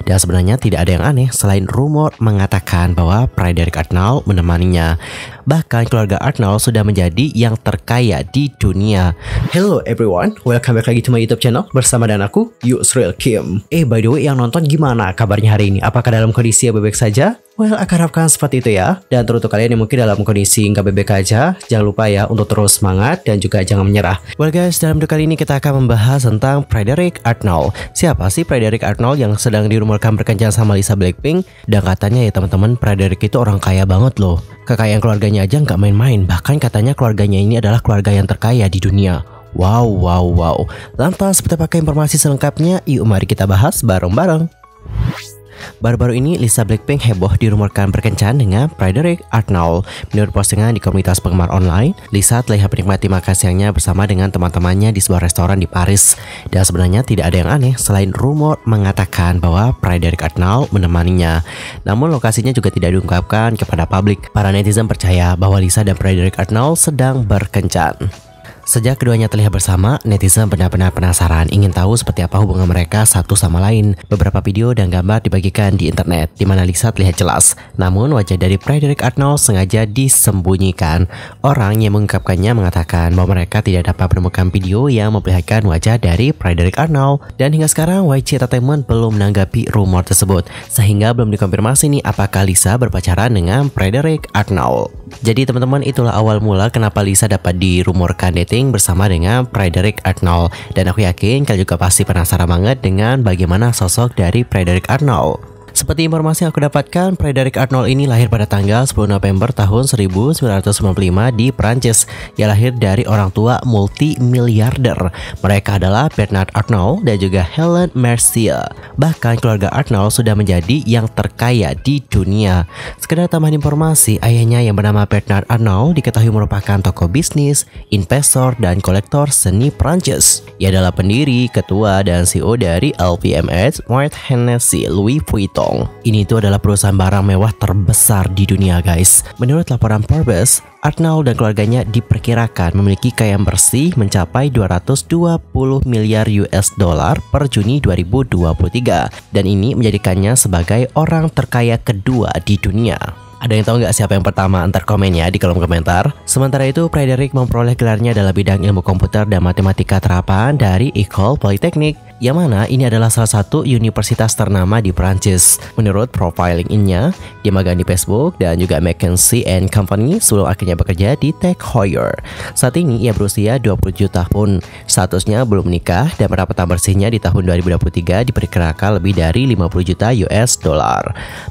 Dan sebenarnya tidak ada yang aneh selain rumor mengatakan bahwa Frederick Arnold menemaninya. Bahkan keluarga Arnold sudah menjadi yang terkaya di dunia. Hello everyone, welcome back lagi to my YouTube channel bersama dengan aku, Yusril Kim. By the way, yang nonton gimana kabarnya hari ini? Apakah dalam kondisi yang baik saja? Well, aku harapkan seperti itu ya. Dan teruntuk kalian yang mungkin dalam kondisi nggak baik aja, jangan lupa ya untuk terus semangat dan juga jangan menyerah. Well guys, dalam video kali ini kita akan membahas tentang Frederick Arnold. Siapa sih Frederick Arnold yang sedang dirumorkan berkencan sama Lisa Blackpink? Dan katanya ya teman-teman, Frederick itu orang kaya banget loh. Kekayaan keluarganya aja nggak main-main. Bahkan katanya keluarganya ini adalah keluarga yang terkaya di dunia. Wow. Lantas seperti apa informasi selengkapnya? Yuk mari kita bahas bareng-bareng. Baru-baru ini Lisa Blackpink heboh dirumorkan berkencan dengan Frederick Arnold. Menurut postingan di komunitas penggemar online, Lisa terlihat menikmati makan siangnya bersama dengan teman-temannya di sebuah restoran di Paris. Dan sebenarnya tidak ada yang aneh selain rumor mengatakan bahwa Frederick Arnold menemaninya. Namun lokasinya juga tidak diungkapkan kepada publik. Para netizen percaya bahwa Lisa dan Frederick Arnold sedang berkencan. Sejak keduanya terlihat bersama, netizen benar-benar penasaran ingin tahu seperti apa hubungan mereka satu sama lain. Beberapa video dan gambar dibagikan di internet, di mana Lisa terlihat jelas. Namun wajah dari Frederick Arnold sengaja disembunyikan. Orang yang mengungkapkannya mengatakan bahwa mereka tidak dapat menemukan video yang memperlihatkan wajah dari Frederick Arnold. Dan hingga sekarang YG Entertainment belum menanggapi rumor tersebut, sehingga belum dikonfirmasi nih apakah Lisa berpacaran dengan Frederick Arnold. Jadi teman-teman, itulah awal mula kenapa Lisa dapat dirumorkan dating bersama dengan Frederick Arnold. Dan aku yakin kalian juga pasti penasaran banget dengan bagaimana sosok dari Frederick Arnold. Seperti informasi yang aku dapatkan, Frederick Arnold ini lahir pada tanggal 10 November tahun 1995 di Prancis. Ia lahir dari orang tua multi-miliarder. Mereka adalah Bernard Arnault dan juga Helen Mercier. Bahkan keluarga Arnold sudah menjadi yang terkaya di dunia. Sekedar tambahan informasi, ayahnya yang bernama Bernard Arnault diketahui merupakan tokoh bisnis, investor, dan kolektor seni Prancis. Ia adalah pendiri, ketua, dan CEO dari LVMH, Moet Hennessy, Louis Vuitton. Ini itu adalah perusahaan barang mewah terbesar di dunia guys. Menurut laporan Forbes, Arnold dan keluarganya diperkirakan memiliki kekayaan bersih mencapai 220 miliar US dollar per Juni 2023. Dan ini menjadikannya sebagai orang terkaya kedua di dunia. Ada yang tahu nggak siapa yang pertama? Antar komen ya di kolom komentar. Sementara itu, Frederick memperoleh gelarnya dalam bidang ilmu komputer dan matematika terapan dari École Polytechnique, yang mana ini adalah salah satu universitas ternama di Prancis. Menurut profiling-nya, dia magang di Facebook dan juga McKinsey & Company sebelum akhirnya bekerja di Tech Heuer. Saat ini ia berusia 27 tahun. Statusnya belum menikah dan pendapatan bersihnya di tahun 2023 diperkirakan lebih dari 50 juta US dollar.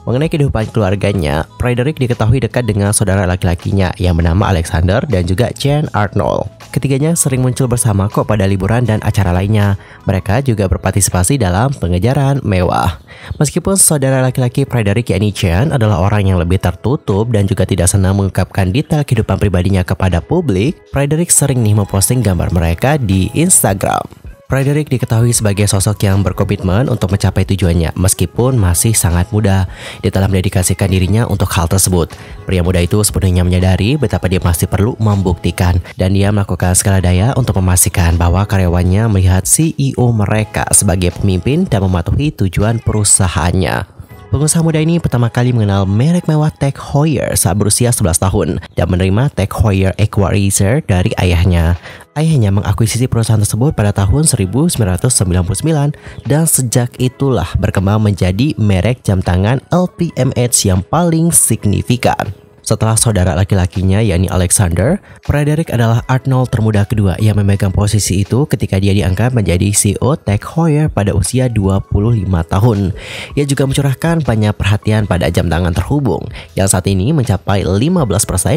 Mengenai kehidupan keluarganya, Frederick diketahui dekat dengan saudara laki-lakinya yang bernama Alexander dan juga Jean Arnold. Ketiganya sering muncul bersama kok pada liburan dan acara lainnya. Mereka juga berpartisipasi dalam pengejaran mewah. Meskipun saudara laki-laki Frederick yakni Jean adalah orang yang lebih tertutup dan juga tidak senang mengungkapkan detail kehidupan pribadinya kepada publik, Frederick sering nih memposting gambar mereka di Instagram. Frederick diketahui sebagai sosok yang berkomitmen untuk mencapai tujuannya meskipun masih sangat muda. Dia telah mendedikasikan dirinya untuk hal tersebut. Pria muda itu sepenuhnya menyadari betapa dia masih perlu membuktikan, dan dia melakukan segala daya untuk memastikan bahwa karyawannya melihat CEO mereka sebagai pemimpin dan mematuhi tujuan perusahaannya. Pengusaha muda ini pertama kali mengenal merek mewah Tech Heuer saat berusia 11 tahun dan menerima Tech Heuer Equalizer dari ayahnya. Ayahnya mengakuisisi perusahaan tersebut pada tahun 1999 dan sejak itulah berkembang menjadi merek jam tangan LVMH yang paling signifikan. Setelah saudara laki-lakinya yakni Alexander, Frederick adalah Arnold termuda kedua yang memegang posisi itu ketika dia diangkat menjadi CEO Tech Heuer pada usia 25 tahun. Ia juga mencurahkan banyak perhatian pada jam tangan terhubung yang saat ini mencapai 15%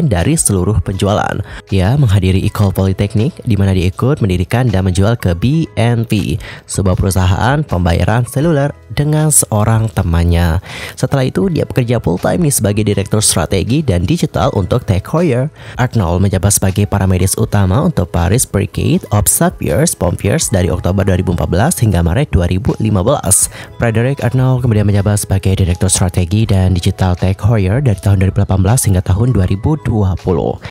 dari seluruh penjualan. Ia menghadiri École Polytechnique di mana dia ikut mendirikan dan menjual ke BNP, sebuah perusahaan pembayaran seluler, dengan seorang temannya. Setelah itu dia bekerja full time sebagai direktur strategi dan dan digital untuk Tag Heuer. Arnold menjabat sebagai paramedis utama untuk Paris Brigade of Sapeurs-Pompiers dari Oktober 2014 hingga Maret 2015. Frederick Arnold kemudian menjabat sebagai Direktur Strategi dan Digital Tag Heuer dari tahun 2018 hingga tahun 2020.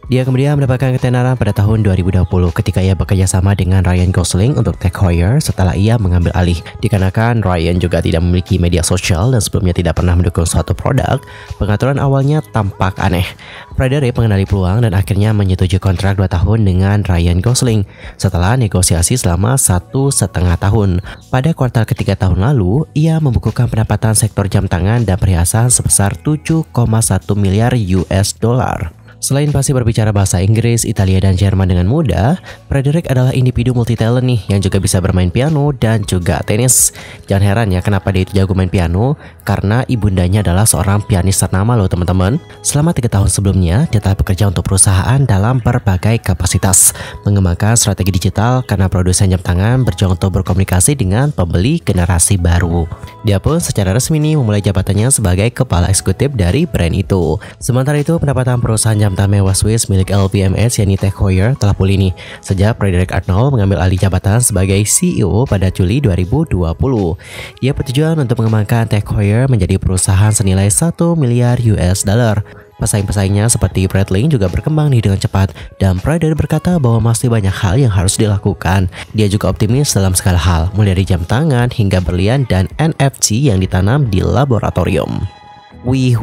Dia kemudian mendapatkan ketenaran pada tahun 2020 ketika ia bekerja sama dengan Ryan Gosling untuk Tag Heuer setelah ia mengambil alih. Dikarenakan Ryan juga tidak memiliki media sosial dan sebelumnya tidak pernah mendukung suatu produk, pengaturan awalnya tampak aneh. Frederick mengenali peluang dan akhirnya menyetujui kontrak 2 tahun dengan Ryan Gosling setelah negosiasi selama 1,5 tahun. Pada kuartal ketiga tahun lalu, ia membukukan pendapatan sektor jam tangan dan perhiasan sebesar 7,1 miliar US dollar. Selain pasti berbicara bahasa Inggris, Italia, dan Jerman dengan mudah, Frederick adalah individu multi-talent nih yang juga bisa bermain piano dan juga tenis. Jangan heran ya kenapa dia itu jago main piano, karena ibundanya adalah seorang pianis ternama loh teman-teman. Selama 3 tahun sebelumnya, dia telah bekerja untuk perusahaan dalam berbagai kapasitas, mengembangkan strategi digital karena produsen jam tangan berjuang untuk berkomunikasi dengan pembeli generasi baru. Dia pun secara resmi nih memulai jabatannya sebagai kepala eksekutif dari brand itu. Sementara itu, pendapatan perusahaan jam tangan mewah Swiss milik LVMH yakni Tag Heuer telah pulih nih sejak Frederick Arnold mengambil alih jabatan sebagai CEO pada Juli 2020. Dia bertujuan untuk mengembangkan Tag Heuer menjadi perusahaan senilai 1 miliar US dollar. Pesaing-pesaingnya seperti Breitling juga berkembang nih dengan cepat dan Frederick berkata bahwa masih banyak hal yang harus dilakukan. Dia juga optimis dalam segala hal, mulai dari jam tangan hingga berlian dan NFT yang ditanam di laboratorium. Wih,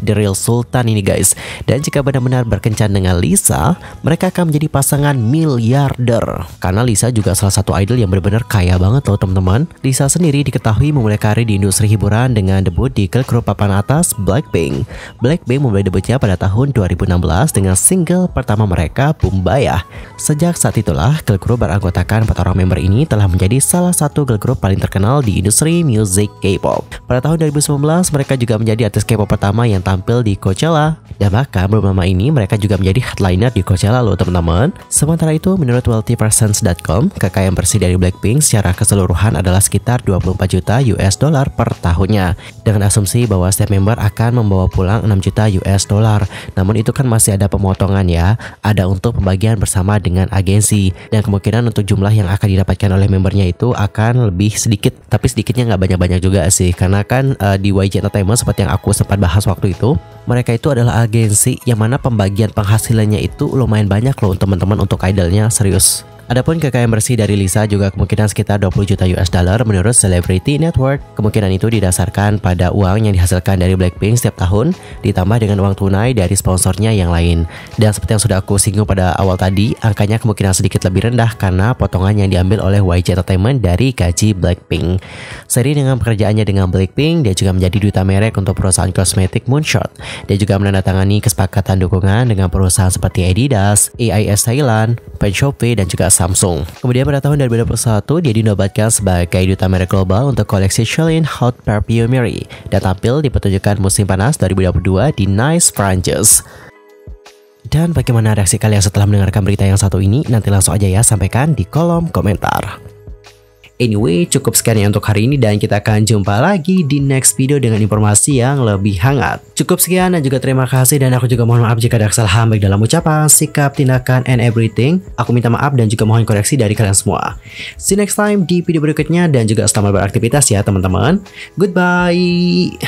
The Real Sultan ini guys. Dan jika benar-benar berkencan dengan Lisa, mereka akan menjadi pasangan miliarder. Karena Lisa juga salah satu idol yang benar-benar kaya banget loh teman-teman. Lisa sendiri diketahui memulai karir di industri hiburan dengan debut di girl group papan atas Blackpink. Blackpink memulai debutnya pada tahun 2016 dengan single pertama mereka, Boombayah. Sejak saat itulah, girl group beranggotakan 4 orang member ini telah menjadi salah satu girl group paling terkenal di industri musik K-pop. Pada tahun 2019, mereka juga menjadi artis K-pop pertama yang tampil di Coachella. Dan bahkan belum lama ini mereka juga menjadi headliner di Coachella loh teman-teman. Sementara itu, menurut wealthypersons.com, kekayaan bersih dari Blackpink secara keseluruhan adalah sekitar 24 juta US dollar per tahunnya. Dengan asumsi bahwa setiap member akan membawa pulang 6 juta US dollar. Namun itu kan masih ada pemotongan ya. Ada untuk pembagian bersama dengan agensi. Dan kemungkinan untuk jumlah yang akan didapatkan oleh membernya itu akan lebih sedikit. Tapi sedikitnya nggak banyak-banyak juga sih. Karena kan di YG Entertainment seperti yang aku sempat bahas waktu itu, mereka itu adalah agensi yang mana pembagian penghasilannya itu lumayan banyak loh teman-teman untuk idolnya, serius. Adapun kekayaan bersih dari Lisa juga kemungkinan sekitar 20 juta US dollar menurut Celebrity Network. Kemungkinan itu didasarkan pada uang yang dihasilkan dari Blackpink setiap tahun ditambah dengan uang tunai dari sponsornya yang lain. Dan seperti yang sudah aku singgung pada awal tadi, angkanya kemungkinan sedikit lebih rendah karena potongan yang diambil oleh YG Entertainment dari gaji Blackpink. Seiring dengan pekerjaannya dengan Blackpink, dia juga menjadi duta merek untuk perusahaan kosmetik Moonshot. Dia juga menandatangani kesepakatan dukungan dengan perusahaan seperti Adidas, AIS Thailand, Shopee, dan juga Samsung. Kemudian pada tahun 2021 dia dinobatkan sebagai duta merek global untuk koleksi Celine Haute Parfumerie dan tampil di pertunjukan musim panas 2022 di Nice, Prancis. Dan bagaimana reaksi kalian setelah mendengarkan berita yang satu ini? Nanti langsung aja ya sampaikan di kolom komentar. Anyway, cukup sekian ya untuk hari ini dan kita akan jumpa lagi di next video dengan informasi yang lebih hangat. Cukup sekian dan juga terima kasih dan aku juga mohon maaf jika ada kesalahan baik dalam ucapan, sikap, tindakan, and everything. Aku minta maaf dan juga mohon koreksi dari kalian semua. See you next time di video berikutnya dan juga selamat beraktivitas ya teman-teman. Goodbye.